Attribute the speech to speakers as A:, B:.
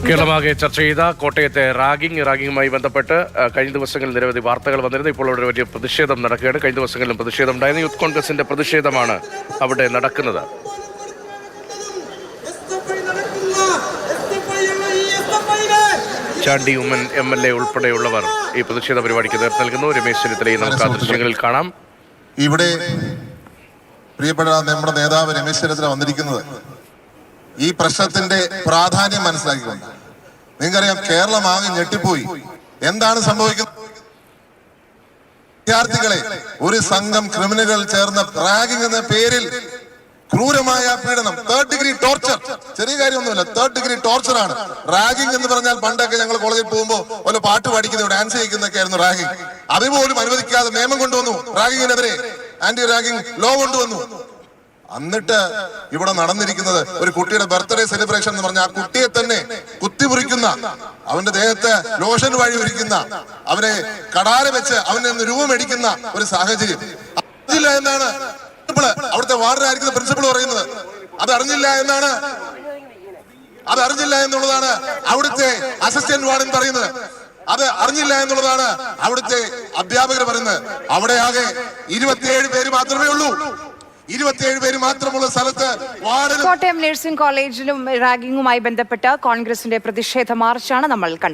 A: കേരളമാകെ ചർച്ച ചെയ്ത കോട്ടയത്തെ റാഗിങ്ങുമായി ബന്ധപ്പെട്ട് കഴിഞ്ഞ ദിവസങ്ങളിൽ നിരവധി വാർത്തകൾ വന്നിരുന്നു. ഇപ്പോൾ അവിടെ വലിയ പ്രതിഷേധം നടക്കുകയാണ്. കഴിഞ്ഞ ദിവസങ്ങളിലും പ്രതിഷേധം ഉണ്ടായിരുന്നു. യൂത്ത് കോൺഗ്രസിന്റെ പ്രതിഷേധമാണ് അവിടെ നടക്കുന്നത്. ചാണ്ടി ഉമ്മൻ MLA ഉൾപ്പെടെയുള്ളവർ ഈ പ്രതിഷേധ പരിപാടിക്ക് നേതൃത്വം നൽകുന്നു. രമേശ് ചെന്നിത്തലയും നമുക്ക് ആ ദൃശ്യങ്ങളിൽ കാണാം.
B: ഇവിടെ പ്രിയപ്പെട്ട നമ്മുടെ നേതാവ് രമേശ് ചെന്നിത്തല വന്നിരിക്കുന്നത് ഈ പ്രശ്നത്തിന്റെ പ്രാധാന്യം മനസ്സിലാക്കിക്കൊണ്ട്. നിങ്ങൾക്കറിയാം, കേരളമാകെ ഞെട്ടിപ്പോയി. എന്താണ് സംഭവിക്കുന്നത്? വിദ്യാർത്ഥികളെ ഒരു സംഘം ക്രിമിനലുകൾ ചേർന്ന റാഗിംഗ് എന്ന പേരിൽ ക്രൂരമായ പീഡനം, 3rd ഡിഗ്രി ടോർച്ചർ. ചെറിയ കാര്യമൊന്നുമില്ല, 3rd ഡിഗ്രി ടോർച്ചർ ആണ് റാഗിംഗ് എന്ന് പറഞ്ഞാൽ. പണ്ടൊക്കെ ഞങ്ങൾ കോളേജിൽ പോകുമ്പോൾ വല്ല പാട്ട് പഠിക്കുന്നതോ ഡാൻസ് ചെയ്യിക്കുന്നൊക്കെ ആയിരുന്നു റാഗിംഗ്. അതുപോലും അനുവദിക്കാതെ നിയമം കൊണ്ടുവന്നു. റാഗിങ്ങിനെതിരെ ആന്റി റാഗിംഗ് ലോ കൊണ്ടുവന്നു. എന്നിട്ട് ഇവിടെ നടന്നിരിക്കുന്നത് ഒരു കുട്ടിയുടെ ബർത്ത്ഡേ സെലിബ്രേഷൻ എന്ന് പറഞ്ഞ ആ കുട്ടിയെ തന്നെ കുത്തിമുറിക്കുന്ന, അവന്റെ ദേഹത്ത് ലോഷൻ വഴി ഒഴിക്കുന്ന, അവനെ കടാര വെച്ച് അവനിൽ നിന്ന് രൂപമേടിക്കുന്ന ഒരു സാഹചര്യം. അറിഞ്ഞില്ല എന്നാണ് അവിടുത്തെ വാർഡനായിരിക്കുന്ന പ്രിൻസിപ്പൾ പറയുന്നത്. അതറിഞ്ഞില്ല എന്നുള്ളതാണ് അവിടുത്തെ അസിസ്റ്റന്റ് വാർഡൻ പറയുന്നത്. അത് അറിഞ്ഞില്ല എന്നുള്ളതാണ് അവിടുത്തെ അധ്യാപകർ പറയുന്നത്. അവിടെ ആകെ 27 പേര് മാത്രമേ ഉള്ളൂ. 27 പേര് മാത്രമുള്ള സ്ഥലത്ത്
C: കോട്ടയം നഴ്സിംഗ് കോളേജിലും റാഗിങ്ങുമായി ബന്ധപ്പെട്ട കോൺഗ്രസിന്റെ പ്രതിഷേധ മാർച്ചാണ് നമ്മൾ കണ്ടത്.